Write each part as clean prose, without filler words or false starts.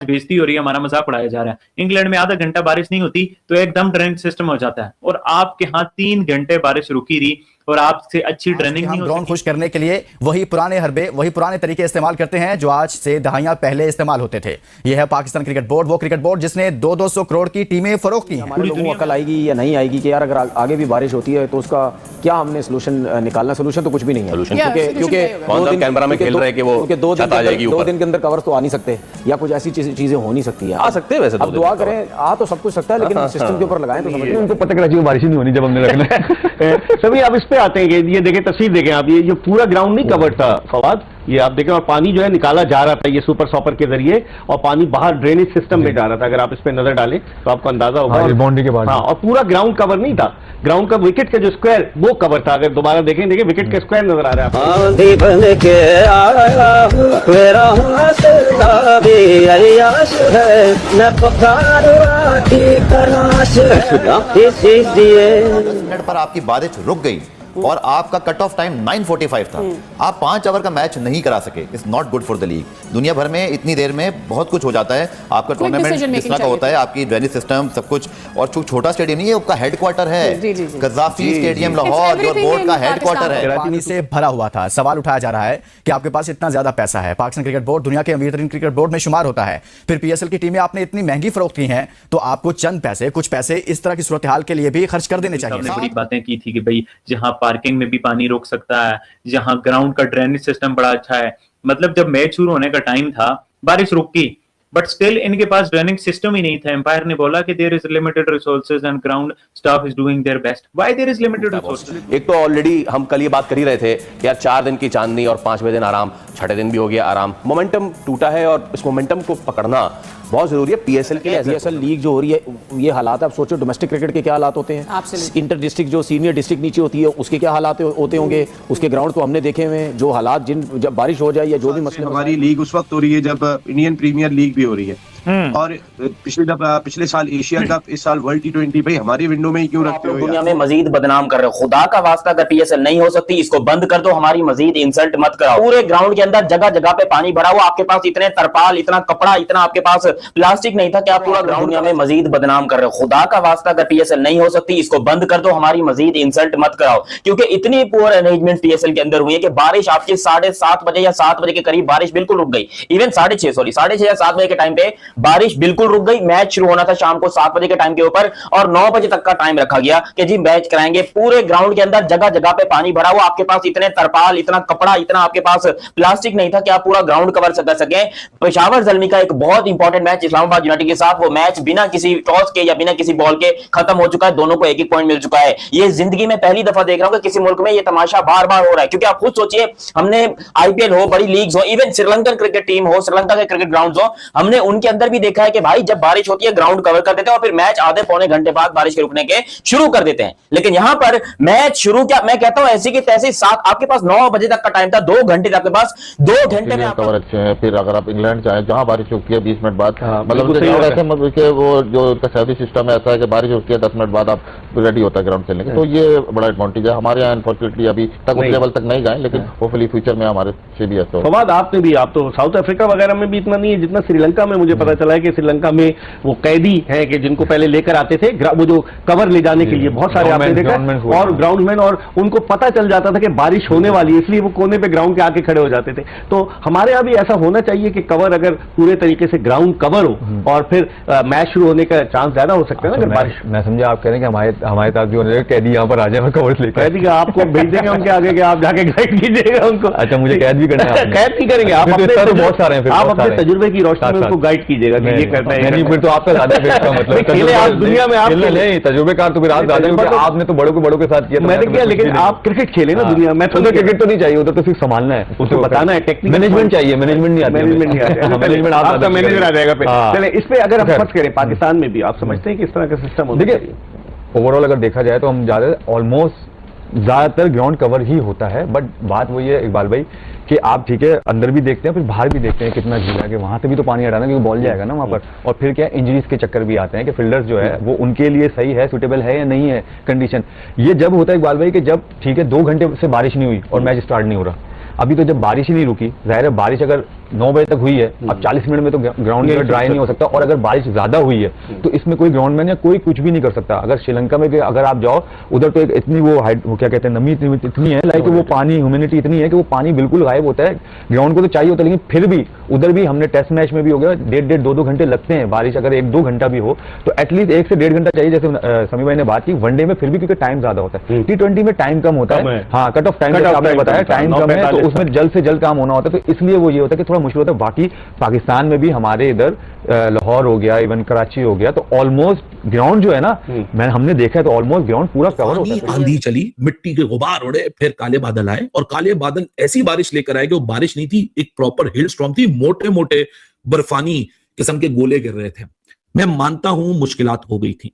बेइज्जती हो रही है, हमारा मजाक उड़ाया जा रहा है। इंग्लैंड में आधा घंटा बारिश नहीं होती तो एकदम ड्रेनेज सिस्टम हो जाता है, और आपके यहाँ 3 घंटे बारिश रुकी रही और आपसे अच्छी ट्रेनिंग नहीं हो ग्राउंड खुश करने के लिए वही पुराने हरबे, वही पुराने तरीके इस्तेमाल करते हैं जो आज से दहाइयां पहले इस्तेमाल होते थे। यह है पाकिस्तान क्रिकेट बोर्ड, वो क्रिकेट बोर्ड जिसने 200-200 करोड़ की टीमें फरोख्त की हैं। हमारे लोगों को अकल आएगी या नहीं आएगी कि यार अगर आगे भी बारिश होती है तो उसका क्या हमने सोल्यूशन निकालना। सोल्यूशन तो कुछ भी नहीं है, क्योंकि कैमरा में खेल रहे हैं कि वो 2 दिन के अंदर कवर तो आ नहीं सकते, या कुछ ऐसी चीजें हो नहीं सकती है। आ सकते हैं वैसे, अब दुआ करें, आ तो सब कुछ सकता है, लेकिन सिस्टम के ऊपर लगाएं तो समझिए उनको पता चला कि बारिश नहीं होनी जब हमने रखना है। सभी आप इस पे आते हैं कि ये देखें, तस्वीर देखें आप, ये पूरा ग्राउंड नहीं कवर्ड था फवाद, ये आप देखें, और पानी जो है निकाला जा रहा था ये सुपर सॉपर के जरिए, और पानी बाहर ड्रेनेज सिस्टम में जा रहा था। अगर आप इस पे नजर डालें तो आपको अंदाजा होगा, बाउंड्री के बाद। हाँ, और पूरा ग्राउंड कवर नहीं था, ग्राउंड का विकेट का जो स्क्वायर वो कवर था। अगर दोबारा देखें, देखिए विकेट का स्क्वायर नजर आ रहा है। पर आपकी बारिश रुक गई और आपका कट ऑफ टाइम 9:45 था, आप 5 ओवर का मैच नहीं करा सके। It's not good for the league. दुनिया भर में इतनी देर में बहुत कुछ हो जाता है, आपका टूर्नामेंट जिस तरह का होता है, आपकी ड्रेनेज सिस्टम सब कुछ, और छोटा स्टेडियम नहीं है, आपका हेडक्वार्टर है कज़ाफी स्टेडियम लाहौर, जो बोर्ड का हेडक्वार्टर है। पानी से भरा हुआ था। सवाल उठाया जा रहा है कि आपके पास इतना ज्यादा पैसा है, पाकिस्तान क्रिकेट बोर्ड दुनिया के अमीर तरीन क्रिकेट बोर्ड में शुमार होता है, फिर पीएसएल की टीमें आपने इतनी महंगी फरोख्त की हैं, तो आपको चंद पैसे, कुछ पैसे इस तरह की सूरत हाल के लिए भी खर्च कर देने चाहिए। बड़ी बातें की थी कि भाई जहां पार्किंग में भी पानी रोक सकता है, जहां ग्राउंड का ड्रेनेज सिस्टम बड़ा अच्छा है। मतलब जब मैच शुरू होने का टाइम था, बारिश रुक गई, बट स्टिल इनके पास ड्रेनिंग सिस्टम ही नहीं था। एम्पायर ने बोला कि there is limited resources and ground staff is doing their best. Why there is limited resources? एक तो ऑलरेडी हम कल ये बात कर ही रहे थे कि यार 4 दिन की चांदनी और 5वें दिन आराम, 6ठे दिन भी हो गया आराम। मोमेंटम टूटा है और इस मोमेंटम को पकड़ना बहुत जरूरी है पीएसएल के लिए। पीएसएल लीग जो हो रही है, ये हालात आप सोचो, डोमेस्टिक क्रिकेट के क्या हालात होते हैं, इंटर डिस्ट्रिक्ट जो सीनियर डिस्ट्रिक्ट नीचे होती है उसके क्या हालात होते होंगे, उसके ग्राउंड तो हमने देखे हुए हैं। जो हालात जब बारिश हो जाए या जो भी मसले, हमारी लीग उस वक्त हो रही है जब इंडियन प्रीमियर लीग भी हो रही है, और पिछले साल एशिया कप, इस साल वर्ल्ड T20, भाई हमारी विंडो में ही क्यों रखते हो? दुनिया में मजीद बदनाम कर रहे हो। खुदा का वास्ता, अगर पीएसएल नहीं हो सकती इसको बंद कर दो, हमारी मजीद इंसल्ट मत कराओ। पूरे ग्राउंड के अंदर जगह जगह पे पानी भरा हुआ, आपके पास इतने तरपाल, इतना कपड़ा, इतना आपके पास प्लास्टिक नहीं था कि आप पूरा ग्राउंड दुनिया में मजीद बदनाम कर रहे हो। खुदा का वास्ता, अगर पीएसएल नहीं हो सकती इसको बंद कर दो, हमारी मजीद इंसल्ट मत कराओ। क्योंकि इतनी पुअर अरेंजमेंट पीएसएल के अंदर हुई है कि बारिश आपकी 7:30 बजे या 7 बजे के करीब बारिश बिल्कुल रुक गई। इवन 6:30 या 7 बजे के टाइम पे बारिश बिल्कुल रुक गई। मैच शुरू होना था शाम को 7 बजे के टाइम के ऊपर, और 9 बजे तक का टाइम रखा गया कि जी मैच कराएंगे। पूरे ग्राउंड के अंदर जगह जगह पे पानी भरा हुआ, आपके पास इतने तरपाल, इतना कपड़ा, इतना आपके पास प्लास्टिक नहीं था कि आप पूरा ग्राउंड कवर कर सके। पेशावर ज़ल्मी का एक बहुत इंपॉर्टेंट मैच इस्लामाबाद यूनाइटेड के साथ, वो मैच बिना किसी टॉस के या बिना किसी बॉल के खत्म हो चुका है। दोनों को 1-1 पॉइंट मिल चुका है। ये जिंदगी में पहली दफा देख रहा हूं कि किसी मुल्क में ये तमाशा बार बार हो रहा है। क्योंकि आप खुद सोचिए, हमने आईपीएल हो, बड़ी लीग्स हो, इवन श्रीलंकन क्रिकेट टीम हो, श्रीलंका के क्रिकेट ग्राउंड हो, हमने उनके अंदर भी देखा है कि भाई जब बारिश होती है ग्राउंड कवर कर देते हैं और फिर मैच आधे पौने घंटे बाद बारिश के रुकने के शुरू कर देते हैं। लेकिन यहां पर मैच शुरू, क्या मैं कहता हूं, ऐसी की तैसी 7, आपके पास 9 बजे तक का टाइम था, 2 घंटे आपके पास, 2 घंटे में कवर अच्छे हैं। फिर अगर आप इंग्लैंड जाए जहां बारिश होती है 20 मिनट बाद, मतलब ऐसे वो जो उनका सर्विस सिस्टम ऐसा है कि बारिश होती है 10 मिनट बाद आप रेडी होता है ग्राउंड खेलने के, तो ये बड़ा एडवांटेज है। हमारे यहाँ अनफॉर्चुनेटली अभी तक उस लेवल तक नहीं गए, लेकिन होपफुली फ्यूचर में हमारे से भी ऐसा हो। आपने भी, आप तो साउथ अफ्रीका वगैरह में भी इतना नहीं है जितना श्रीलंका में। मुझे पता चला है कि श्रीलंका में वो कैदी हैं कि जिनको पहले लेकर आते थे वो जो कवर ले जाने के लिए, बहुत सारे आपने देखा, और ग्राउंडमैन, और उनको पता चल जाता था कि बारिश होने वाली है, इसलिए वो कोने पे ग्राउंड के आके खड़े हो जाते थे। तो हमारे यहाँ भी ऐसा होना चाहिए कि कवर, अगर पूरे तरीके से ग्राउंड कवर हो और फिर मैच शुरू होने का चांस ज्यादा हो सकता है ना अगर बारिश। मैं समझा आप कह रहे हैं कि हमारे साथ भी होने लगे, कैदी यहाँ पर आ जाए, कवर लेकर कैदी का आपको भेज देंगे उनके आगे कि आप जाके गाइड कीजिएगा उनको। अच्छा, मुझे कैद भी करना है? कैद नहीं करेंगे आप, बहुत सारे हैं, आप अपने तजुर्बे की रोशनी में उनको गाइड कीजिएगा कि ये करना है। नहीं, फिर तो आपका ज्यादा मतलब दुनिया में आप तजुर्बेकार तो फिर आप ज्यादा, क्योंकि आपने तो बड़ों के साथ किया। मैंने किया, लेकिन आप क्रिकेट खेले ना दुनिया में, तो क्रिकेट तो नहीं चाहिए, उधर तो सिर्फ संभालना है, उसको बताना है, टेक्निक मैनेजमेंट चाहिए। मैनेजमेंट नहीं आता, मैनेजमेंट आपका मैनेजर आ जाएगा। चले इस पे अगर आप फर्ज करें, पाकिस्तान में भी आप समझते हैं कि इस तरह का सिस्टम होना चाहिए? देखिए, ओवरऑल अगर देखा जाए तो हम ऑलमोस्ट ज्यादातर ग्राउंड कवर ही होता है। बट बात वही है इकबाल भाई कि आप ठीक है अंदर भी देखते हैं, फिर बाहर भी देखते हैं कितना गीला, कि वहां से भी तो पानी हटाना, क्योंकि बॉल जाएगा ना वहां पर। और फिर क्या इंजरीज के चक्कर भी आते हैं कि फील्डर्स जो है वो उनके लिए सही है, सुटेबल है या नहीं है कंडीशन। ये जब होता है इकबाल भाई कि जब ठीक है 2 घंटे से बारिश नहीं हुई और मैच स्टार्ट नहीं हो रहा। अभी तो जब बारिश ही नहीं रुकी, जाहिर है बारिश अगर 9 बजे तक हुई है, अब 40 मिनट में तो ग्राउंड ड्राई नहीं हो सकता, और अगर बारिश ज्यादा हुई है तो इसमें कोई ग्राउंडमैन या कोई कुछ भी नहीं कर सकता। अगर श्रीलंका में भी अगर आप जाओ उधर तो एक इतनी वो क्या कहते हैं नमी इतनी है, लाइक वो पानी ह्यूमिडिटी इतनी है कि वो पानी बिल्कुल गायब होता है। ग्राउंड को तो चाहिए होता है, लेकिन फिर भी उधर भी हमने टेस्ट मैच में भी हो गया 1.5 2 घंटे लगते हैं। बारिश अगर 1-2 घंटा भी हो तो एटलीस्ट 1 से 1.5 घंटा चाहिए। जैसे समी भाई ने बात की, वनडे में फिर भी क्योंकि टाइम ज्यादा होता है, T20 में टाइम कम होता है, हाँ कट ऑफ टाइम आपने बताया टाइम कम है, तो उसमें जल्द से जल्द काम होना होता है, तो इसलिए वो ये होता है कि थोड़ा मुश्किल होता है। बाकी पाकिस्तान में भी हमारे इधर लाहौर हो गया, इवन कराची हो गया, तो ऑलमोस्ट ग्राउंड जो है ना, हमने देखा है तो ऑलमोस्ट ग्राउंड पूरा कवर होता है। आंधी चली, मिट्टी के गुबार उड़े, फिर काले बादल आए, और काले बादल ऐसी बारिश लेकर आए कि वो बारिश नहीं थी, एक प्रॉपर हिल स्टॉर्म थी, मोटे मोटे बर्फानी किस्म के गोले गिर रहे थे। मैं मानता हूं मुश्किलात हो गई थी,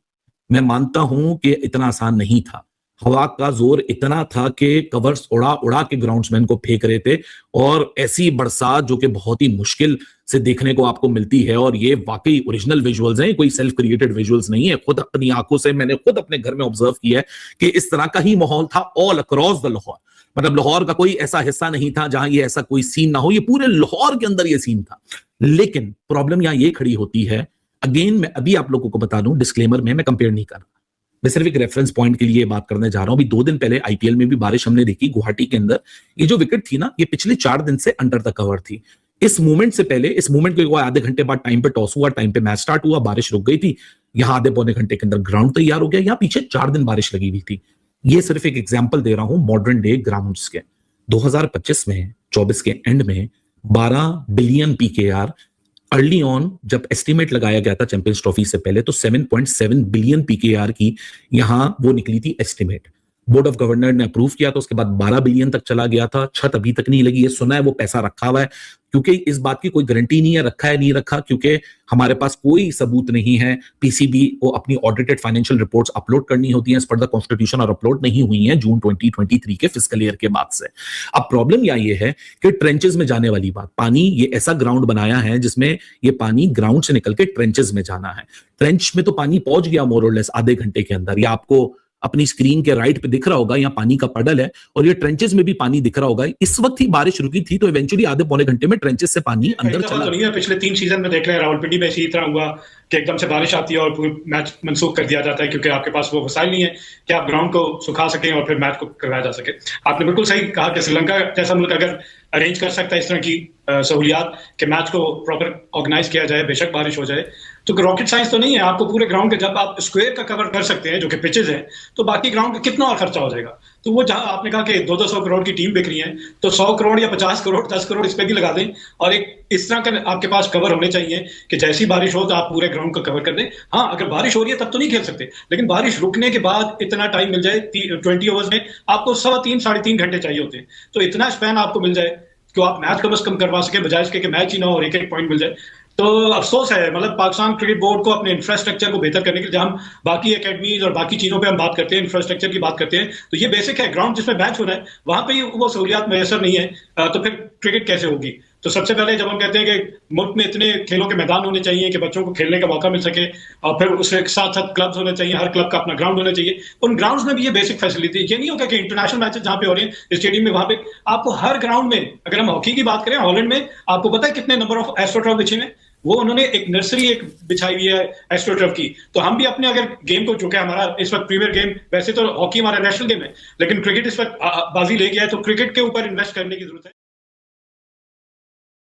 मैं मानता हूं कि इतना आसान नहीं था, हवा का जोर इतना था कि कवर्स उड़ा उड़ा के ग्राउंड्समैन को फेंक रहे थे, और ऐसी बरसात जो कि बहुत ही मुश्किल से देखने को आपको मिलती है। और ये वाकई ओरिजिनल विजुअल्स हैं, कोई सेल्फ क्रिएटेड विजुअल्स नहीं है, खुद अपनी आंखों से मैंने खुद अपने घर में ऑब्जर्व किया है कि इस तरह का ही माहौल था ऑल अक्रॉस द लाहौर। मतलब लाहौर का कोई ऐसा हिस्सा नहीं था जहां ये ऐसा कोई सीन ना हो, ये पूरे लाहौर के अंदर ये सीन था। लेकिन प्रॉब्लम यहां ये खड़ी होती है, अगेन मैं अभी आप लोगों को बता दूं डिस्क्लेमर में, मैं कंपेयर नहीं कर रहा, मैं सिर्फ एक रेफरेंस पॉइंट के लिए बात करने जा रहा हूं। अभी 2 दिन पहले आईपीएल में भी बारिश हमने देखी गुवाहाटी के अंदर, ये जो विकेट थी ना, ये पिछले 4 दिन से अंडर द कवर थी। इस मूवमेंट से पहले, इस मूवमेंट के आधे घंटे बाद टाइम पे टॉस हुआ, टाइम पे मैच स्टार्ट हुआ, बारिश रुक गई थी, यहां आधे पौने घंटे के अंदर ग्राउंड तैयार हो गया, यहां पीछे 4 दिन बारिश लगी हुई थी। ये सिर्फ एक एग्जाम्पल दे रहा हूं मॉडर्न डे ग्राउंड्स के। 2025 में 24 के एंड में 12 बिलियन पीकेआर, अर्ली ऑन जब एस्टिमेट लगाया गया था चैंपियंस ट्रॉफी से पहले, तो 7.7 बिलियन पीकेआर की यहां वो निकली थी एस्टिमेट। बोर्ड ऑफ गवर्नर ने अप्रूव किया तो उसके बाद 12 बिलियन तक चला गया था। छत अभी तक नहीं लगी है, सुना है वो पैसा रखा हुआ है, क्योंकि इस बात की कोई गारंटी नहीं है रखा है नहीं रखा, क्योंकि हमारे पास कोई सबूत नहीं है। पीसीबी को अपनी ऑडिटेड फाइनेंशियल रिपोर्ट्स अपलोड करनी होती हैं एज पर द कॉन्स्टिट्यूशन, और अपलोड नहीं हुई हैं जून 2023 के फिस्कल ईयर के बाद से। अब प्रॉब्लम ये है कि ट्रेंचेस में जाने वाली बात, पानी, ये ऐसा ग्राउंड बनाया है जिसमें ये पानी ग्राउंड से निकल के ट्रेंचेस में जाना है। ट्रेंच में तो पानी पहुंच गया मोर और लेस आधे घंटे के अंदर, या आपको अपनी स्क्रीन के राइट पे दिख रहा होगा, यहाँ पानी का पडल है, और ये ट्रेंचेस में भी पानी दिख रहा होगा। इस वक्त ही बारिश रुकी थी, तो इवेंचुअली आधे पौने घंटे में ट्रेंचेस से पानी अंदर चला। तो नहीं है, पिछले 3 सीजन में देख रहे हैं रावलपिंडी में इसी तरह हुआ कि एकदम से बारिश आती है और पूरा मैच मनसूख कर दिया जाता है, क्योंकि आपके पास वो वसाइल नहीं है कि आप ग्राउंड को सुखा सकें और फिर मैच को करवाया जा सके। आपने बिल्कुल सही कहा कि श्रीलंका जैसा मुल्क अगर अरेंज कर सकता है इस तरह की सहूलियात कि मैच को प्रॉपर ऑर्गेनाइज किया जाए, बेशक बारिश हो जाए, तो रॉकेट साइंस तो नहीं है। आपको पूरे ग्राउंड के जब आप स्क्वायर का कवर कर सकते हैं जो कि पिचेज हैं, तो बाकी ग्राउंड का कितना और खर्चा हो जाएगा। तो वो जहां आपने कहा कि 200 करोड़ की टीम बिक रही है, तो 100 करोड़ या 50 करोड़ 10 करोड़ इस पे भी लगा दें, और एक इस तरह का आपके पास कवर होने चाहिए कि जैसी बारिश हो तो आप पूरे ग्राउंड को कवर कर दें। हाँ, अगर बारिश हो रही है तब तो नहीं खेल सकते, लेकिन बारिश रुकने के बाद इतना टाइम मिल जाए, 20 ओवर्स में आपको 3.25 साढ़े 3 घंटे चाहिए होते हैं, तो इतना स्पैन आपको मिल जाए कि आप मैच कम से कम करवा सके, बजाय इसके कि मैच ही ना हो और एक पॉइंट मिल जाए। तो अफसोस है, मतलब पाकिस्तान क्रिकेट बोर्ड को अपने इंफ्रास्ट्रक्चर को बेहतर करने के लिए, जहां हम बाकी एकेडमीज और बाकी चीजों पे हम बात करते हैं, इंफ्रास्ट्रक्चर की बात करते हैं, तो ये बेसिक है। ग्राउंड जिसमें मैच हो रहा है वहां पे वो सहूलियात मैसर नहीं है, तो फिर क्रिकेट कैसे होगी। तो सबसे पहले जब हम कहते हैं कि मुल्क में इतने खेलों के मैदान होने चाहिए कि बच्चों को खेलने का मौका मिल सके, और फिर उसके साथ साथ क्लब्स होने चाहिए, हर क्लब का अपना ग्राउंड होना चाहिए, उन ग्राउंड्स में भी ये बेसिक फैसिलिटी। ये नहीं होगा कि इंटरनेशनल मैचेस जहां पे हो रहे हैं स्टेडियम में, वहां पे आपको हर ग्राउंड में, अगर हम हॉकी की बात करें हॉलैंड में, आपको पता है कितने नंबर ऑफ एस्ट्रोटर्फ बिछे हैं, वो उन्होंने एक नर्सरी एक बिछाई हुई है एस्ट्रोटर्फ की। तो हम भी अपने अगर गेम को, जो कि हमारा इस वक्त प्रीमियर गेम, वैसे तो हॉकी हमारा नेशनल गेम है, लेकिन क्रिकेट इस वक्त बाजी ले गया है, तो क्रिकेट के ऊपर इन्वेस्ट करने की जरूरत है।